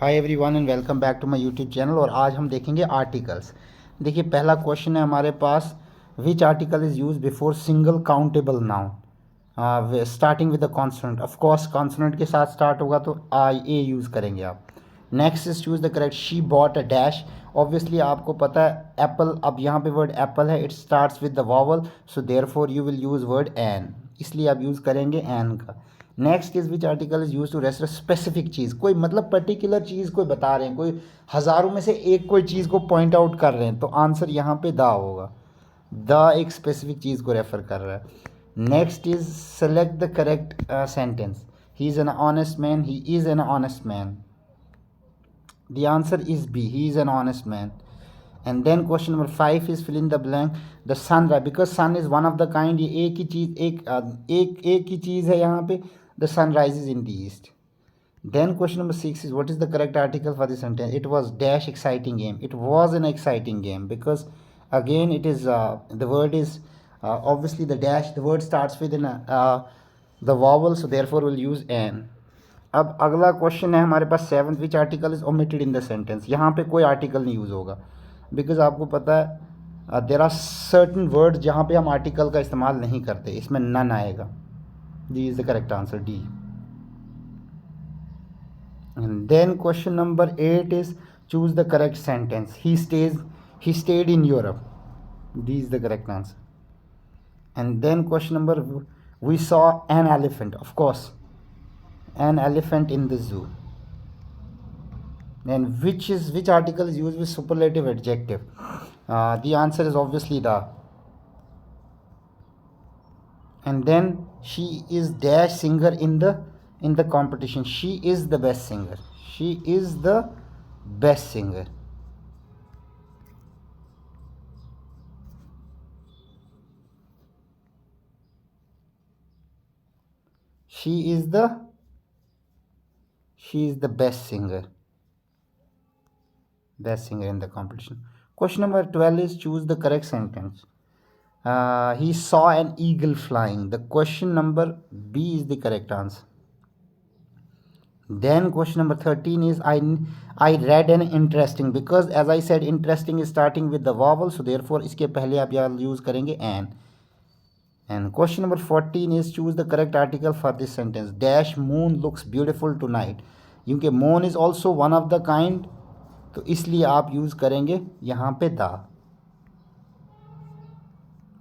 Hi everyone and welcome back to my YouTube channel. और आज हम देखेंगे आर्टिकल्स। देखिए पहला क्वेश्चन है हमारे पास, which article is use before single countable noun starting with the consonant. Of course consonant के साथ स्टार्ट होगा तो आई ए यूज़ करेंगे आप। Next is choose the correct, she bought a dash. Obviously आपको पता है एप्पल, अब यहाँ पे वर्ड एप्पल है, it starts with the vowel, so therefore you will use word an, इसलिए आप यूज़ करेंगे एन का। Next is which article is use to refer specific चीज़, कोई मतलब पर्टिकुलर चीज़ कोई बता रहे हैं, कोई हज़ारों में से एक कोई चीज़ को पॉइंट आउट कर रहे हैं, तो आंसर यहाँ पे द होगा। द एक स्पेसिफिक चीज़ को रेफर कर रहा है। Next is select the correct sentence, he is an honest man, he is an honest man. The answer is B. He is an honest man. And then question number 5 is fill in the blank. The sunrise, because sun is one of the kind, ये एक ही चीज़ एक ही चीज़ है यहाँ पे. The sun rises in the east. Then question number 6 is what is the correct article for this sentence? It was dash exciting game. It was an exciting game because again it is the word is obviously the dash. The word starts with the vowel, so therefore we'll use an. अब अगला question है हमारे पास 7th, which article is omitted in the sentence. यहाँ पे कोई article नहीं use होगा because आपको पता है देर आर सर्टन वर्ड जहाँ पे हम आर्टिकल का इस्तेमाल नहीं करते, इसमें नन आएगा। D is the correct answer, D. And then question number 8 is choose the correct sentence, he stayed in Europe, D is the correct answer. And then question number, we saw an elephant, of course an elephant in the zoo. And which article is used with superlative adjective? The answer is obviously the. And then she is dash singer in the competition. She is the best singer. She is the best singer. She is the best singer in the competition. Question number 12 is choose the correct sentence. He saw an eagle flying. The question number B is the correct answer. Then question number 13 is I read an interesting, because as I said interesting is starting with the vowel, so therefore इसके पहले आप यहाँ use करेंगे an. And question number 14 is choose the correct article for this sentence. Dash moon looks beautiful tonight. क्योंकि moon is also one of the kind, तो इसलिए आप use करेंगे यहाँ पे the.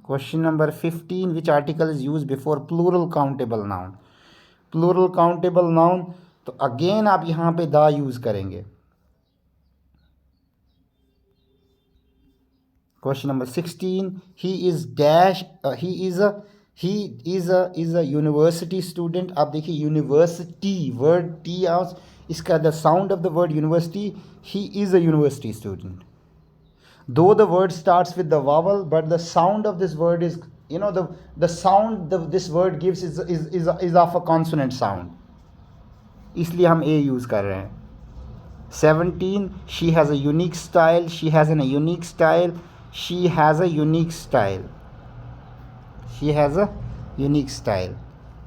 Question number 15, which article is used before plural countable noun? Plural countable noun, तो again आप यहाँ पे द यूज़ करेंगे। Question number 16, he is dash, he is a university student. आप देखिए university word t out, इसका the sound of the word university, he is a university student. Though the word starts with the vowel, but the sound of this word is, the sound this word gives is of a consonant sound, इसलिए हम a use कर रहे हैं। 17, she has a unique style. She has a unique style. She has a unique style. She has a unique style.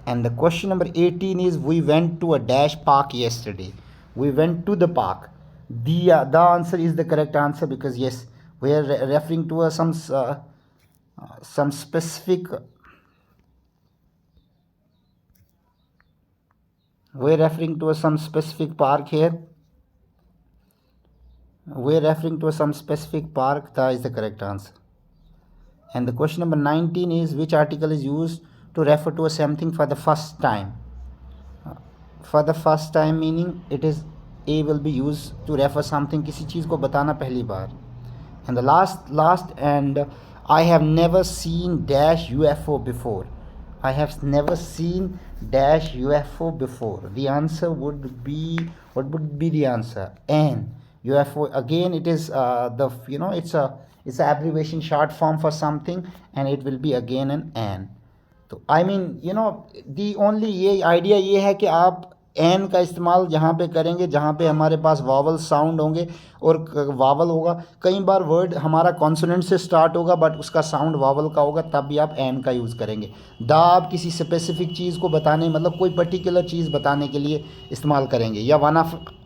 And the question number 18 is we went to a dash park yesterday. We went to the park. The answer is the correct answer because yes, we are referring to some specific. We're referring to some specific park here. We're referring to some specific park. That is the correct answer. And the question number 19 is which article is used to refer to something for the first time? For the first time meaning it is a will be used to refer something, किसी चीज़ को बताना पहली बार. And the last and I have never seen dash UFO before. I have never seen dash UFO before. The answer would be, what would be the answer? N. UFO, again it is it's a abbreviation, short form for something, and it will be again an. तो I mean the only ये idea ये है कि आप N का इस्तेमाल यहाँ पे करेंगे जहाँ पे हमारे पास वावल साउंड होंगे और वावल होगा। कई बार वर्ड हमारा कॉन्सोनेंट से स्टार्ट होगा बट उसका साउंड वावल का होगा, तब भी आप एन का यूज़ करेंगे। द आप किसी स्पेसिफिक चीज़ को बताने, मतलब कोई पर्टिकुलर चीज़ बताने के लिए इस्तेमाल करेंगे, या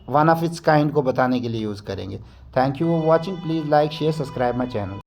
वन ऑफ इट्स काइंड को बताने के लिए यूज़ करेंगे। Thank you for watching, please like share subscribe my channel.